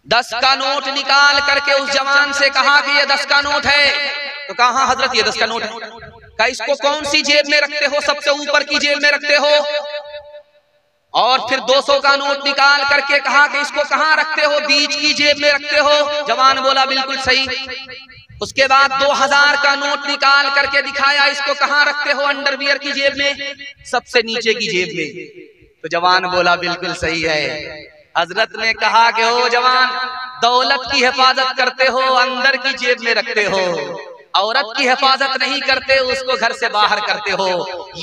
10 का नोट निकाल करके उस जवान से कहा कि ये 10 का नोट है। तो कहा हजरत ये 10 का नोट है। कहा इसको कौन सी जेब में रखते हो? सबसे ऊपर की जेब में रखते हो। और फिर 200 का नोट निकाल करके कहा कि इसको कहाँ रखते हो? बीच की जेब में रखते हो। जवान बोला बिल्कुल सही। उसके बाद 2000 का नोट निकाल करके दिखाया, इसको कहाँ रखते हो? अंडरवियर की जेब में, सबसे नीचे की जेब में। तो जवान बोला बिल्कुल सही है। हजरत ने कहा कि ओ जवान, दौलत की हिफाजत करते हो, अंदर की जेब में रखते हो, औरत की हिफाजत नहीं करते, उसको घर से बाहर करते हो।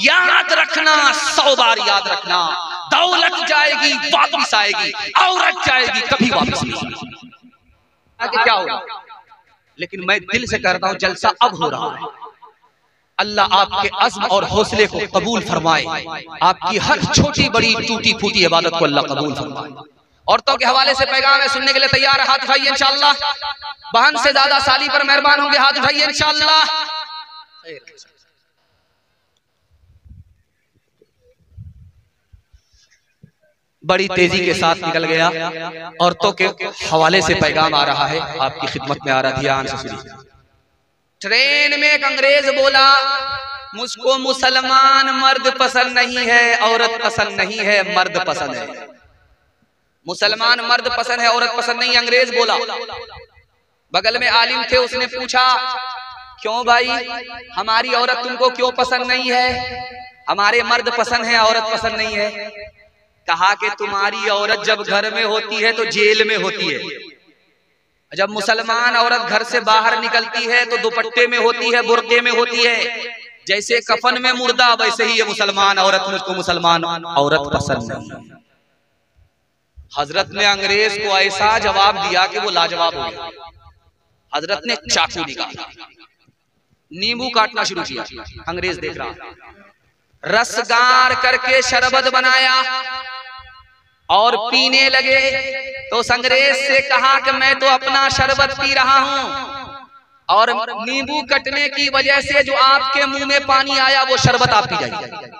याद रखना, 100 बार याद रखना, दौलत जाएगी वापस आएगी, औरत जाएगी कभी वापस नहीं आएगी। क्या होगा? लेकिन मैं दिल से कहता हूं जलसा अब हो रहा है। अल्लाह आपके अज़्म और हौसले को कबूल फरमाए, आपकी हर छोटी बड़ी टूटी फूटी इबादत को अल्लाह कबूल फरमाए। औरतों के हवाले से पैगाम है, सुनने के लिए तैयार है? हाथ उठाइए इंशाअल्लाह। बहन से ज्यादा साली पर मेहरबान होंगे, हाथ उठाइए इंशाअल्लाह। बड़ी तेजी के साथ निकल गया। औरतों के हवाले से पैगाम आ रहा है, आपकी खिदमत में आ रहा, ध्यान से सुनिए। ट्रेन में एक अंग्रेज बोला, मुझको मुसलमान मर्द पसंद नहीं है, औरत पसंद नहीं है, मर्द पसंद है। मुसलमान मर्द पसंद है, औरत पसंद नहीं, अंग्रेज बोला। बगल में आलिम थे, उसने पूछा क्यों भाई, हमारी औरत तुमको क्यों पसंद नहीं है? हमारे मर्द पसंद है, औरत पसंद नहीं है। कहा कि तुम्हारी औरत जब घर में होती है तो जेल में होती है, जब मुसलमान औरत घर से बाहर निकलती है तो दुपट्टे में होती है, बुर्के में होती है। जैसे कफन में मुर्दा, वैसे ही ये मुसलमान औरत, मुझको मुसलमान औरत पसंद नहीं। हजरत ने अंग्रेज को ऐसा जवाब दिया कि वो लाजवाब हो गया। हजरत ने चाकू निकाला, नींबू काटना शुरू किया। अंग्रेज देख रहा, रस गार करके शरबत बनाया और पीने लगे। तो उस अंग्रेज से कहा कि मैं तो अपना शरबत पी रहा हूं और नींबू कटने की वजह से जो आपके मुंह में पानी आया वो शरबत आप पी जाइए।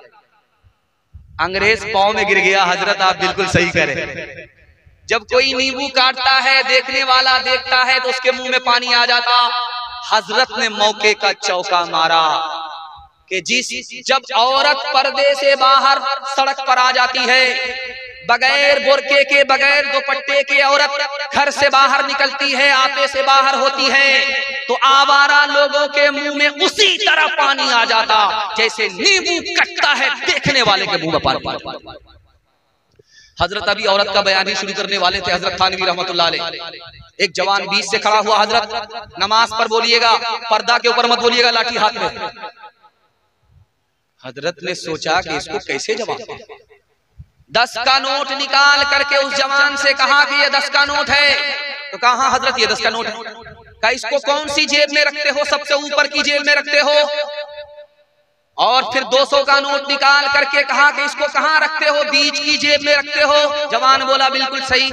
अंग्रेज पांव में गिर गया। हजरत आप बिल्कुल सही करें। जब कोई नींबू काटता है, देखने वाला देखता है तो उसके मुंह में पानी आ जाता। हजरत ने मौके का चौका मारा कि जब औरत पर्दे से बाहर सड़क पर आ जाती है, बगैर बुर्के के, बगैर दुपट्टे के औरत घर से बाहर निकलती है, आपे से बाहर होती है, तो आवारा लोगों के मुंह में उसी तरह पानी आ जाता जैसे नींबू कटता है, देखने वाले के मुंह में पानी। हजरत अभी औरत का बयान ही शुरू करने वाले थे। हजरत थानवी रहमतुल्लाह अलैह। एक जवान बीच से खड़ा हुआ, हजरत नमाज पर बोलिएगा, पर्दा के ऊपर मत बोलिएगा, लाठी हाथ में। हजरत ने सोचा कि इसको कैसे जवाब दें। 10 का नोट निकाल करके उस जवान से कहा कि ये 10 का नोट है। तो कहा हजरत ये 10 का नोट है। कहा इसको कौन सी जेब में रखते हो? सबसे ऊपर की जेब में रखते हो। और फिर 200 का नोट निकाल करके कहा कि इसको कहाँ रखते हो? बीच की जेब में रखते हो। जवान बोला बिल्कुल सही।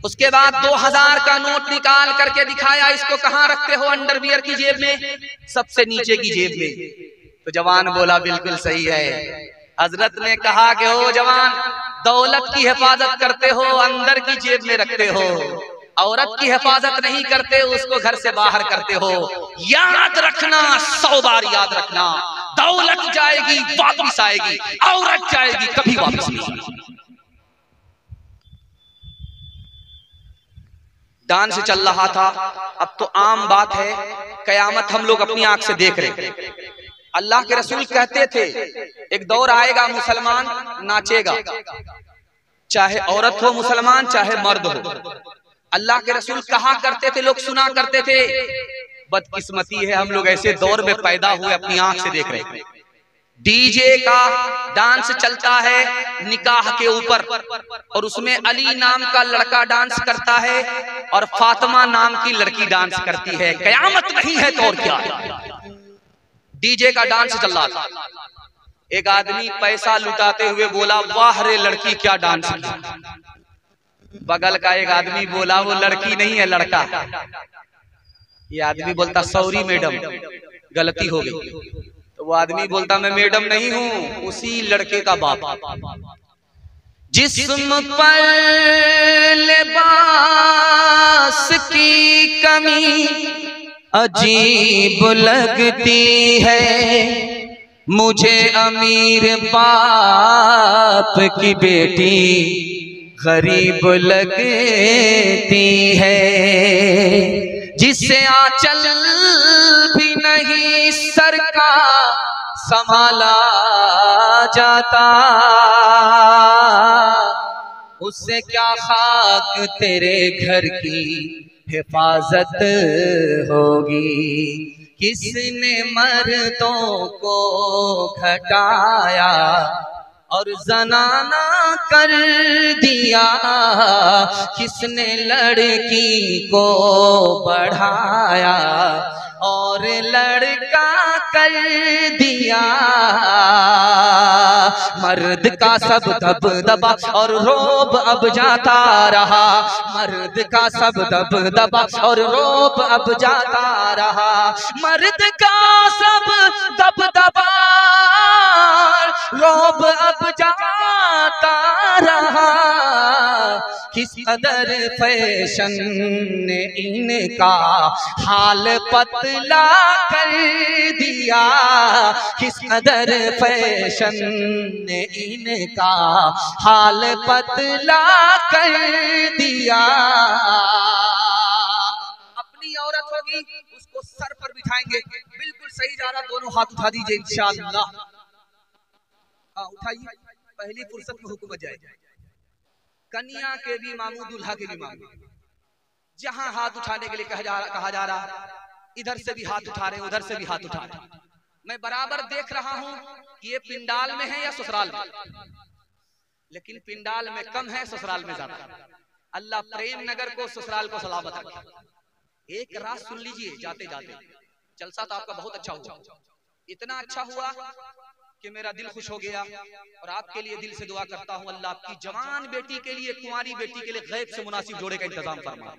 उसके बाद 2000 का नोट निकाल करके दिखाया, इसको कहाँ रखते हो? अंडरवियर की जेब में, सबसे नीचे की जेब में। तो जवान बोला बिल्कुल सही है। हजरत ने कहा कि ओ जवान, दौलत की हिफाजत करते हो, अंदर की जेब में रखते हो, औरत की हिफाजत नहीं करते, उसको घर से बाहर करते हो। याद रखना, 100 बार याद रखना, दौलत जाएगी वापस आएगी, औरत जाएगी कभी वापस नहीं आएगी। दान से चल रहा था, अब तो आम बात है, कयामत हम लोग अपनी आंख से देख रहे हैं। अल्लाह के रसूल कहते थे एक दौर आएगा मुसलमान नाचेगा, चाहे औरत हो मुसलमान, चाहे मर्द हो। अल्लाह के रसूल कहा करते थे, लोग सुना करते थे। बदकिस्मती है, हम लोग ऐसे दौर में पैदा हुए, अपनी आंख से देख रहे हैं। डीजे का डांस चलता है निकाह के ऊपर, और उसमें अली नाम का लड़का डांस करता है और फातिमा नाम की लड़की डांस करती है। कयामत नहीं है तो और क्या है। डीजे का डांस चल रहा था। एक आदमी पैसा लुटाते हुए बोला, वाह रे लड़की क्या डांस किया। बगल का एक आदमी बोला, वो लड़की नहीं है लड़का। ये आदमी बोलता, सॉरी मैडम गलती हो गई। तो वो आदमी बोलता, मैं मैडम नहीं हूं, उसी लड़के का बाप। जिस्म पर की कमी अजीब लगती है, मुझे अमीर बाप की बेटी गरीब लगती है, जिसे आंचल भी नहीं सर का संभाला जाता, उससे क्या खाक तेरे घर की हिफाजत होगी। किसने मर्दों को घटाया और जनाना कर दिया, किसने लड़की को बढ़ाया और लड़का कर दिया। मर्द का सब दबदबा और रोब अब जाता रहा, मर्द का सब दबदबा और रोब अब जाता रहा, मर्द का सब दबदबा रोब अब जाता रहा। किस कदर फैशन ने इनका हाल पतला कर दिया, किस कदर फैशन ने इनका हाल पतला कर दिया। अपनी औरत होगी उसको सर पर बिठाएंगे, बिल्कुल सही जा रहा, दोनों हाथ उठा दीजिए इंशाअल्लाह। उठाइए, पहली फुर्सत में हुक्म जाए, कन्या के भी मामू दूल्हा के भी मामू। जहां हाथ उठाने के लिए कहा जा रहा, इधर से भी हाथ उठा रहे, उधर से भी हाथ उठा रहे। मैं बराबर देख रहा हूं कि ये पिंडाल में है या ससुराल में, लेकिन पिंडाल में कम है, ससुराल में ज्यादा। अल्लाह प्रेम नगर को, ससुराल को सलामत रखे। एक रात सुन लीजिए जाते जाते, जलसा तो आपका बहुत अच्छा हुआ, इतना अच्छा हुआ कि मेरा दिल खुश हो गया। और आपके लिए दिल से दुआ करता हूं, अल्लाह आपकी जवान बेटी के लिए, कुंवारी बेटी के लिए गैब से मुनासिब जोड़े का इंतजाम फरमा।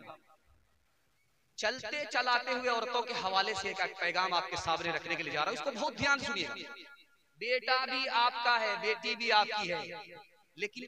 चलते चलाते हुए औरतों के हवाले से एक पैगाम आपके सामने रखने के लिए जा रहा हूं, उसको बहुत ध्यान सुनिएगा। बेटा भी आपका है, बेटी भी आपकी है, लेकिन